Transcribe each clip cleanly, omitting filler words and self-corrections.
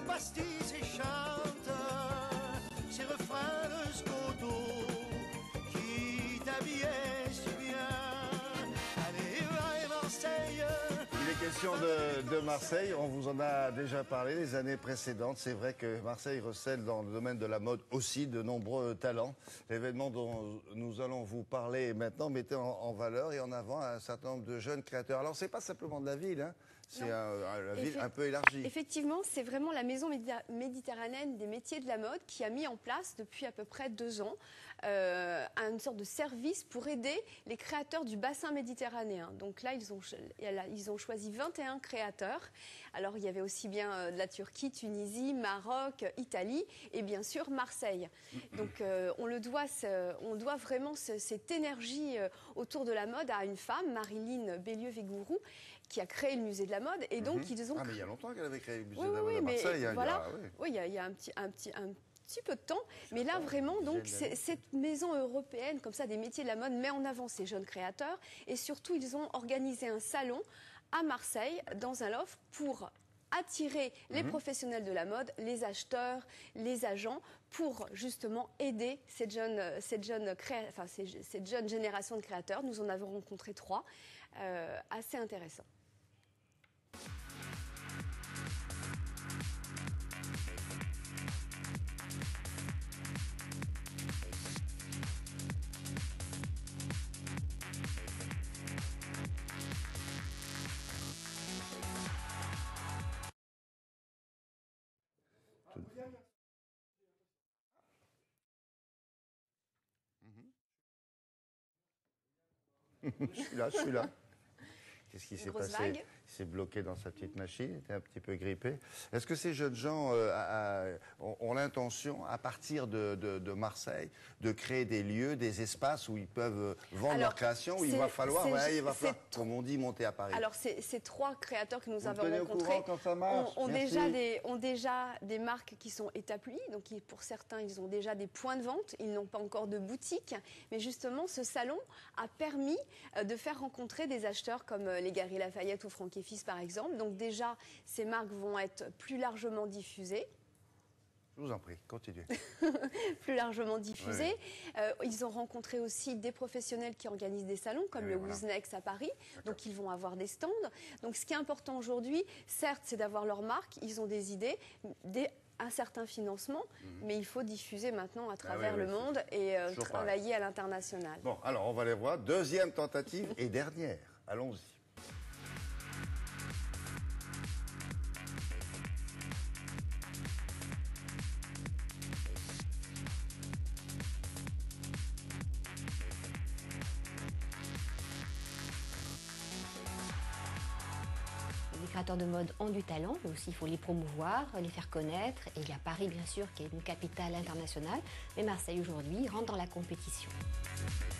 pastis et chante ces refrains de Scoto qui t'habillait si bien. Allez, va Marseille. Il est question de Marseille, on vous en a déjà parlé les années précédentes. C'est vrai que Marseille recèle dans le domaine de la mode aussi de nombreux talents. L'événement dont nous allons vous parler maintenant mettait en valeur et en avant un certain nombre de jeunes créateurs. Alors c'est pas simplement de la ville, hein. C'est la ville un peu élargie. Effectivement, c'est vraiment la maison méditerranéenne des métiers de la mode qui a mis en place depuis à peu près 2 ans une sorte de service pour aider les créateurs du bassin méditerranéen. Donc là, ils ont choisi 21 créateurs. Alors il y avait aussi bien de la Turquie, Tunisie, Maroc, Italie et bien sûr Marseille. Donc on doit vraiment cette énergie autour de la mode à une femme, Marilyn Bélieu-Végourou, qui a créé le musée de la mode. Et donc, ils ont... Ah, mais il y a longtemps qu'elle avait créé le musée de la mode à Marseille. Voilà, il y a un petit peu de temps. Mais là, vraiment, donc, cette maison européenne, comme ça, des métiers de la mode, met en avant ces jeunes créateurs. Et surtout, ils ont organisé un salon à Marseille, dans un loft, pour attirer les professionnels de la mode, les acheteurs, les agents, pour justement aider cette jeune génération de créateurs. Nous en avons rencontré 3, assez intéressants. Je suis là. Qu'est-ce qui s'est passé? Vague. Il s'est bloqué dans sa petite machine, il était un petit peu grippé. Est-ce que ces jeunes gens ont l'intention, à partir de Marseille, de créer des lieux, des espaces où ils peuvent vendre leur création, où il va falloir, comme on dit, monter à Paris? Alors, ces 3 créateurs que nous avons tenez au rencontrés courant quand ça marche. ont déjà des marques qui sont établies. Donc, pour certains, ils ont déjà des points de vente. Ils n'ont pas encore de boutique. Mais justement, ce salon a permis de faire rencontrer des acheteurs comme les Galeries Lafayette ou Franck et Fils, par exemple. Donc déjà, ces marques vont être plus largement diffusées. Je vous en prie, continuez. Plus largement diffusées. Oui. Ils ont rencontré aussi des professionnels qui organisent des salons, comme le Wooznext à Paris. Donc ils vont avoir des stands. Donc ce qui est important aujourd'hui, certes, c'est d'avoir leur marque. Ils ont des idées, un certain financement, mais il faut diffuser maintenant à travers le monde et travailler à l'international. Bon, alors on va les voir. Deuxième tentative et dernière. Allons-y. Les créateurs de mode ont du talent, mais aussi il faut les promouvoir, les faire connaître. Et il y a Paris, bien sûr, qui est une capitale internationale. Mais Marseille, aujourd'hui, rentre dans la compétition.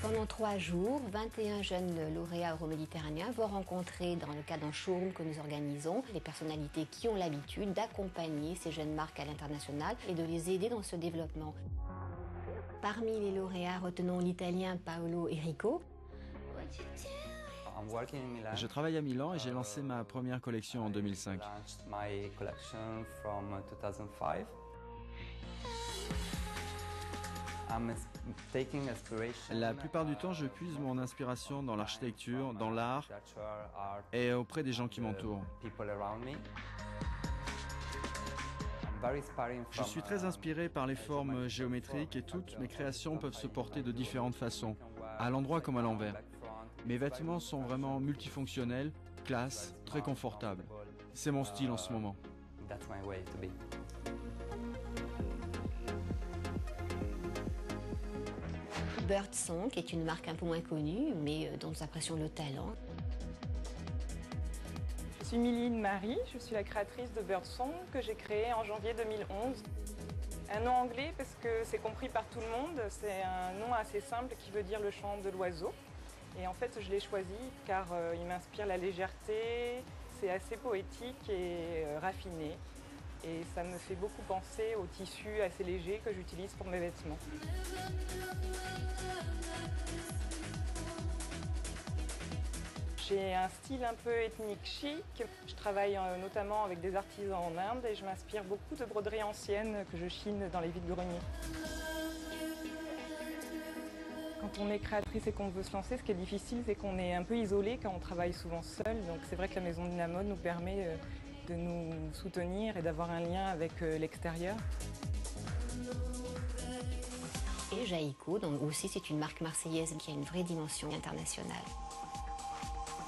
Pendant 3 jours, 21 jeunes lauréats euroméditerranéens vont rencontrer, dans le cadre d'un showroom que nous organisons, les personnalités qui ont l'habitude d'accompagner ces jeunes marques à l'international et de les aider dans ce développement. Parmi les lauréats, retenons l'Italien Paolo Enrico. Je travaille à Milan et j'ai lancé ma première collection en 2005. La plupart du temps, je puise mon inspiration dans l'architecture, dans l'art et auprès des gens qui m'entourent. Je suis très inspiré par les formes géométriques et toutes mes créations peuvent se porter de différentes façons, à l'endroit comme à l'envers. Mes vêtements sont vraiment multifonctionnels, classe, très confortables. C'est mon style en ce moment. Birdsong est une marque un peu moins connue, mais dont nous apprécions le talent. Je suis Miline Marie, je suis la créatrice de Birdsong que j'ai créé en janvier 2011. Un nom anglais parce que c'est compris par tout le monde, c'est un nom assez simple qui veut dire le chant de l'oiseau. Et en fait, je l'ai choisi car il m'inspire la légèreté, c'est assez poétique et raffiné. Et ça me fait beaucoup penser au tissu assez léger que j'utilise pour mes vêtements. J'ai un style un peu ethnique chic. Je travaille notamment avec des artisans en Inde et je m'inspire beaucoup de broderies anciennes que je chine dans les vides-greniers. Quand on est créatrice et qu'on veut se lancer, ce qui est difficile, c'est qu'on est un peu isolé quand on travaille souvent seul. Donc c'est vrai que la Maison de la Mode nous permet de nous soutenir et d'avoir un lien avec l'extérieur. Et Jaïco, donc aussi c'est une marque marseillaise qui a une vraie dimension internationale.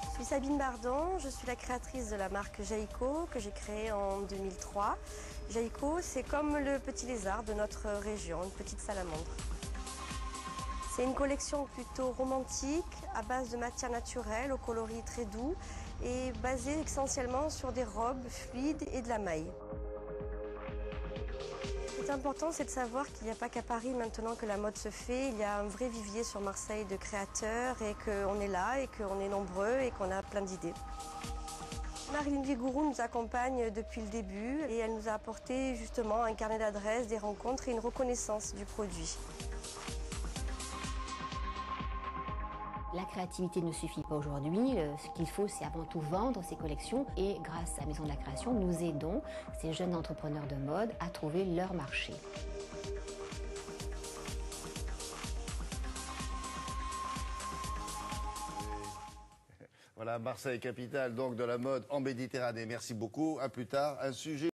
Je suis Sabine Bardon, je suis la créatrice de la marque Jaïco que j'ai créée en 2003. Jaïco, c'est comme le petit lézard de notre région, une petite salamandre. C'est une collection plutôt romantique, à base de matières naturelles, au coloris très doux et basée essentiellement sur des robes fluides et de la maille. Ce qui est important, c'est de savoir qu'il n'y a pas qu'à Paris maintenant que la mode se fait. Il y a un vrai vivier sur Marseille de créateurs et qu'on est là et qu'on est nombreux et qu'on a plein d'idées. Marilyn Vigourou nous accompagne depuis le début et elle nous a apporté justement un carnet d'adresses, des rencontres et une reconnaissance du produit. La créativité ne suffit pas aujourd'hui. Ce qu'il faut, c'est avant tout vendre ces collections. Et grâce à la Maison de la Création, nous aidons ces jeunes entrepreneurs de mode à trouver leur marché. Voilà, Marseille, capitale donc de la mode en Méditerranée. Merci beaucoup. À plus tard. Un sujet